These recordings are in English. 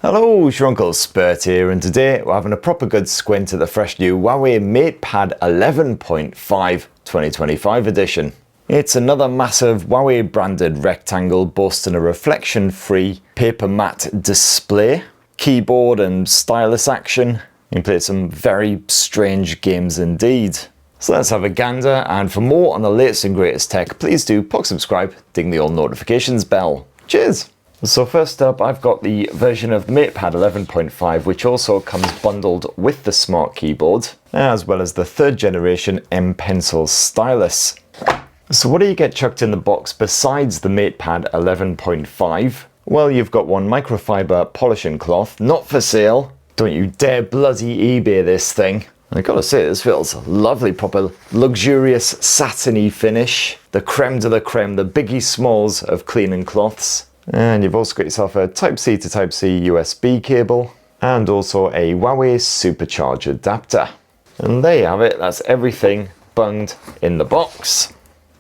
Hello, it's your Uncle Spurt here, and today we're having a proper good squint at the fresh new Huawei MatePad 11.5 2025 edition. It's another massive Huawei branded rectangle boasting a reflection-free paper matte display, keyboard and stylus action. You can play some very strange games indeed. So let's have a gander, and for more on the latest and greatest tech, please do subscribe, ding the all notifications bell. Cheers! So first up, I've got the version of the MatePad 11.5, which also comes bundled with the smart keyboard, as well as the third generation M Pencil stylus. So what do you get chucked in the box besides the MatePad 11.5? Well, you've got one microfiber polishing cloth, not for sale. Don't you dare bloody eBay this thing. I gotta say, this feels lovely, proper luxurious satiny finish. The creme de la creme, the biggie smalls of cleaning cloths. And you've also got yourself a Type-C to Type-C USB cable, and also a Huawei supercharge adapter. And there you have it, that's everything bunged in the box.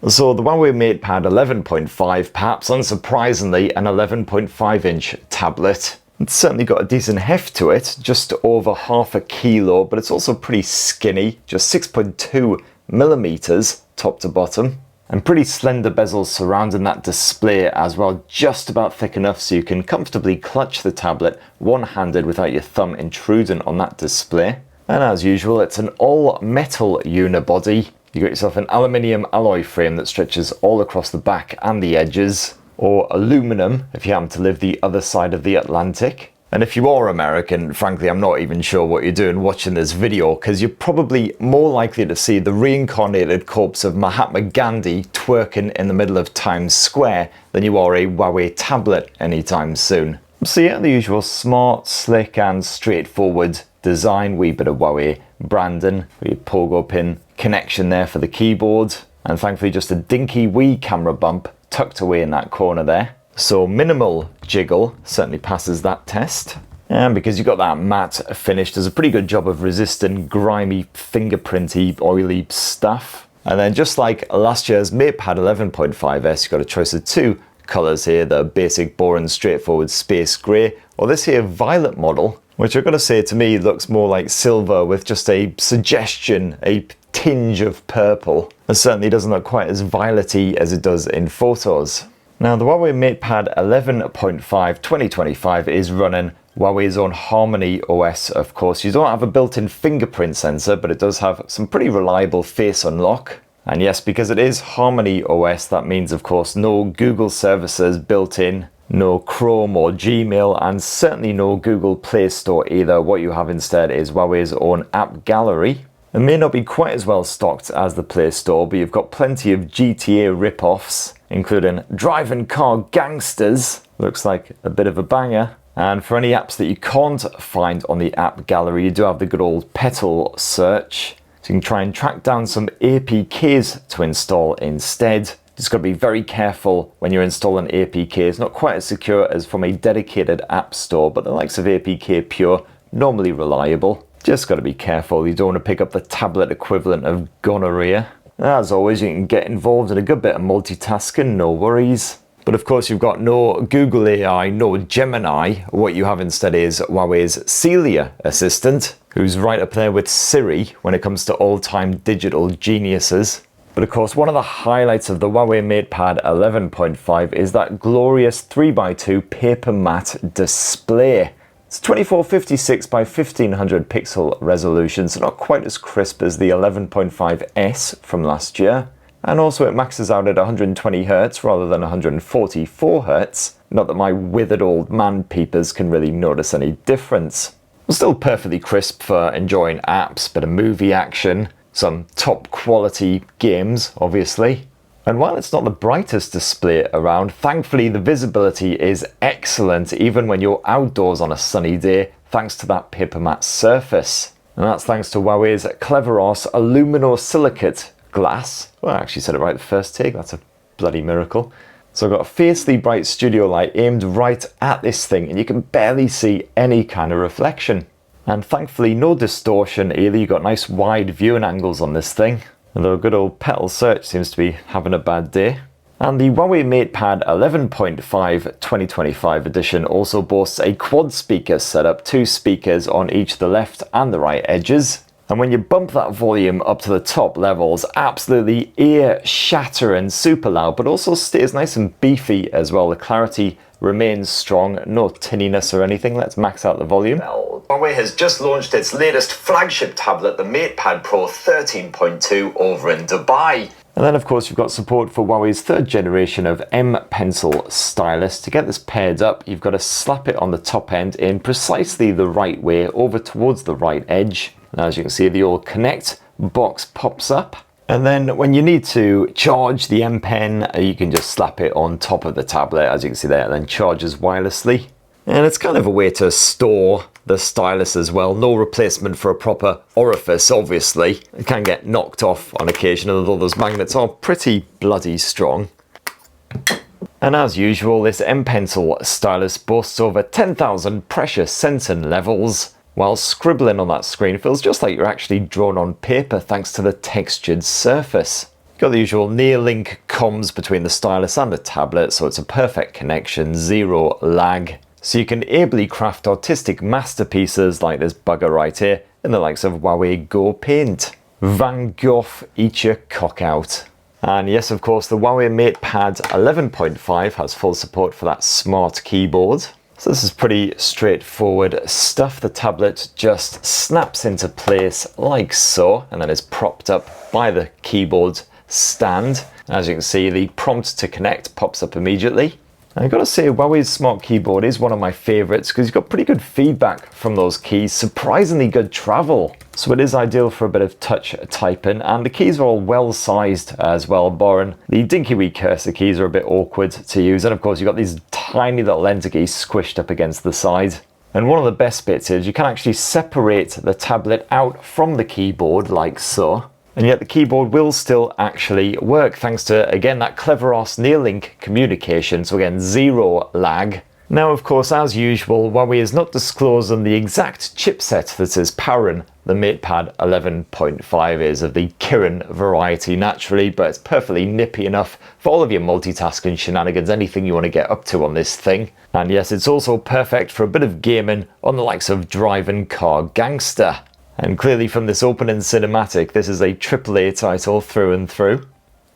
So the Huawei MatePad 11.5, perhaps unsurprisingly, an 11.5-inch tablet. It's certainly got a decent heft to it, just over half a kilo, but it's also pretty skinny, just 6.2 millimeters top to bottom. And pretty slender bezels surrounding that display as well, just about thick enough so you can comfortably clutch the tablet one-handed without your thumb intruding on that display. And as usual, it's an all-metal unibody. You got yourself an aluminium alloy frame that stretches all across the back and the edges, or aluminum if you happen to live the other side of the Atlantic. And if you are American, frankly, I'm not even sure what you're doing watching this video, because you're probably more likely to see the reincarnated corpse of Mahatma Gandhi twerking in the middle of Times Square than you are a Huawei tablet anytime soon. So yeah, the usual smart, slick and straightforward design, wee bit of Huawei branding, your pogo pin connection there for the keyboard, and thankfully just a dinky wee camera bump tucked away in that corner there. So minimal jiggle certainly passes that test. And because you've got that matte finish, does a pretty good job of resisting grimy, fingerprinty, oily stuff. And then just like last year's MatePad 11.5S, you've got a choice of two colours here, the basic, boring, straightforward space grey, or this here violet model, which I've got to say to me looks more like silver with just a suggestion, a tinge of purple. It certainly doesn't look quite as violet-y as it does in photos. Now the Huawei MatePad 11.5 2025 is running Huawei's own HarmonyOS, of course. You don't have a built-in fingerprint sensor, but it does have some pretty reliable face unlock. And yes, because it is HarmonyOS, that means of course no Google services built in, no Chrome or Gmail, and certainly no Google Play Store either. What you have instead is Huawei's own app gallery. It may not be quite as well stocked as the Play Store, but you've got plenty of GTA rip-offs, including Driving Car Gangsters, looks like a bit of a banger. And for any apps that you can't find on the app gallery, you do have the good old Petal search. So you can try and track down some APKs to install instead. Just got to be very careful when you're installing APKs, not quite as secure as from a dedicated app store, but the likes of APK Pure, normally reliable. Just got to be careful, you don't want to pick up the tablet equivalent of gonorrhea. As always, you can get involved in a good bit of multitasking, no worries. But of course you've got no Google AI, no Gemini. What you have instead is Huawei's Celia assistant, who's right up there with Siri when it comes to all-time digital geniuses. But of course, one of the highlights of the Huawei MatePad 11.5 is that glorious 3x2 paper matte display. It's 2456 by 1500 pixel resolution, so not quite as crisp as the 11.5S from last year. And also it maxes out at 120Hz rather than 144Hz. Not that my withered old man peepers can really notice any difference. It's still perfectly crisp for enjoying apps, bit of movie action, some top quality games, obviously. And while it's not the brightest display around, thankfully the visibility is excellent even when you're outdoors on a sunny day, thanks to that paper matte surface. And that's thanks to Huawei's Cleveros aluminosilicate glass. Well, I actually said it right the first take, that's a bloody miracle. So I've got a fiercely bright studio light aimed right at this thing, and you can barely see any kind of reflection. And thankfully no distortion either, you've got nice wide viewing angles on this thing. Although good old Petal search seems to be having a bad day. And the Huawei MatePad 11.5 2025 edition also boasts a quad speaker setup, 2 speakers on each the left and the right edges. And when you bump that volume up to the top levels, absolutely ear-shattering, super loud, but also stays nice and beefy as well. The clarity remains strong, no tinniness or anything. Let's max out the volume. Well, Huawei has just launched its latest flagship tablet, the MatePad Pro 13.2, over in Dubai. And then of course you've got support for Huawei's 3rd generation of M Pencil stylus. To get this paired up, you've got to slap it on the top end in precisely the right way over towards the right edge. And as you can see, the old connect box pops up. And then when you need to charge the M Pen, you can just slap it on top of the tablet, as you can see there, and then charges wirelessly. And it's kind of a way to store the stylus as well. No replacement for a proper orifice, obviously. It can get knocked off on occasion, although those magnets are pretty bloody strong. And as usual, this M Pencil stylus boasts over 10,000 pressure sensing levels. While scribbling on that screen feels just like you're actually drawn on paper thanks to the textured surface. You've got the usual near-link comms between the stylus and the tablet, so it's a perfect connection, zero lag. So you can ably craft artistic masterpieces like this bugger right here in the likes of Huawei Go Paint. Van Gogh, eat your cock out. And yes, of course, the Huawei MatePad 11.5 has full support for that smart keyboard. So this is pretty straightforward stuff. The tablet just snaps into place like so, and then is propped up by the keyboard stand. As you can see, the prompt to connect pops up immediately. And I've got to say, Huawei's smart keyboard is one of my favorites because you've got pretty good feedback from those keys, surprisingly good travel. So it is ideal for a bit of touch typing, and the keys are all well sized as well, barring the dinky wee cursor keys are a bit awkward to use. And of course you've got these tiny little enter keys squished up against the side. And one of the best bits is you can actually separate the tablet out from the keyboard like so. And yet the keyboard will still actually work thanks to, again, that clever-ass near-link communication. So again, zero lag. Now, of course, as usual, Huawei is not disclosing the exact chipset that is powering the MatePad 11.5 is of the Kirin variety, naturally, but it's perfectly nippy enough for all of your multitasking shenanigans, anything you want to get up to on this thing. And yes, it's also perfect for a bit of gaming on the likes of Driving Car Gangster. And clearly from this opening cinematic, this is a AAA title through and through.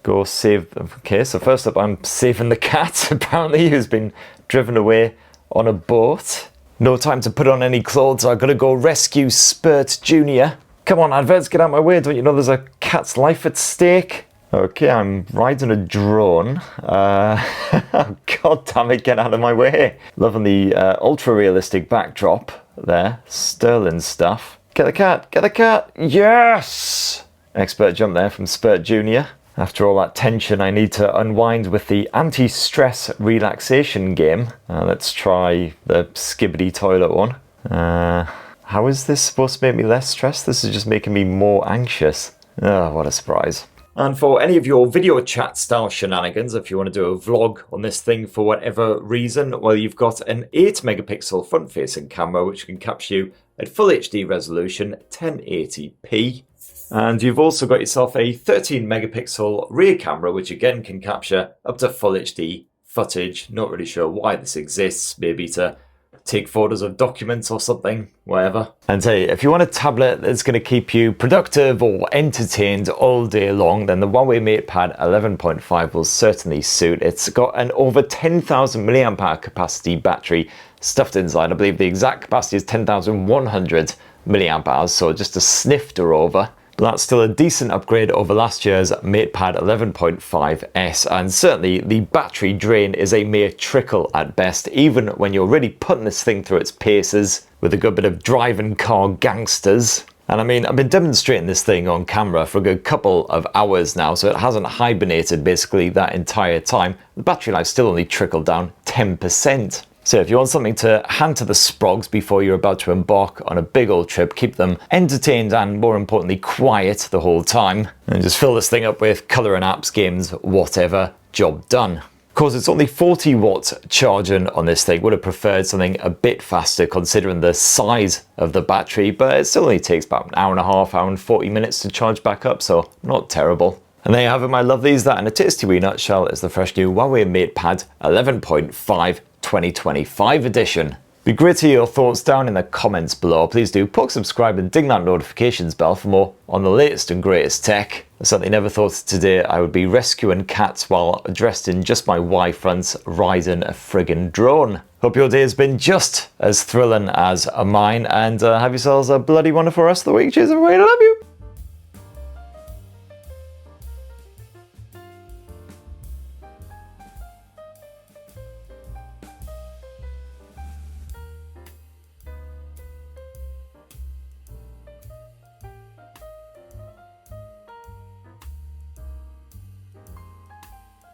Go save... Okay, so first up I'm saving the cat, apparently, who's been driven away on a boat. No time to put on any clothes, I've got to go rescue Spurt Jr. Come on, adverts, get out of my way, don't you know there's a cat's life at stake? Okay, I'm riding a drone. Oh, God damn it, get out of my way. Loving the ultra-realistic backdrop there, sterling stuff. Get the cat, get the cat, yes! Expert jump there from Spurt Jr. After all that tension, I need to unwind with the anti-stress relaxation game. Let's try the skibbity toilet one. How is this supposed to make me less stressed? This is just making me more anxious. Oh, what a surprise. And for any of your video chat style shenanigans, if you want to do a vlog on this thing for whatever reason, well, you've got an 8 megapixel front facing camera which can capture you at full HD resolution 1080p. And you've also got yourself a 13 megapixel rear camera which again can capture up to full HD footage. Not really sure why this exists, maybe to take photos of documents or something, whatever. And hey, if you want a tablet that's going to keep you productive or entertained all day long, then the Huawei MatePad 11.5 will certainly suit. It's got an over 10,000 milliamp hour capacity battery stuffed inside. I believe the exact capacity is 10,100 milliamp hours, so just a snifter over. But that's still a decent upgrade over last year's MatePad 11.5S, and certainly the battery drain is a mere trickle at best, even when you're really putting this thing through its paces with a good bit of Driving Car Gangsters. And I mean, I've been demonstrating this thing on camera for a good couple of hours now, so it hasn't hibernated basically that entire time. The battery life still only trickled down 10%. So if you want something to hand to the sprogs before you're about to embark on a big old trip, keep them entertained and more importantly quiet the whole time, and just fill this thing up with colouring apps, games, whatever, job done. Of course, it's only 40 watt charging on this thing. Would have preferred something a bit faster considering the size of the battery, but it still only takes about an hour and a half, hour and 40 minutes to charge back up, so not terrible. And there you have it, my lovelies. That in a tasty wee nutshell is the fresh new Huawei MatePad 11.5 2025 edition. Be great to hear your thoughts down in the comments below. Please do poke, subscribe and ding that notifications bell for more on the latest and greatest tech. I certainly never thought today I would be rescuing cats while dressed in just my Y-fronts riding a friggin' drone. Hope your day has been just as thrilling as mine, and have yourselves a bloody wonderful rest of the week. Cheers everybody, I love you.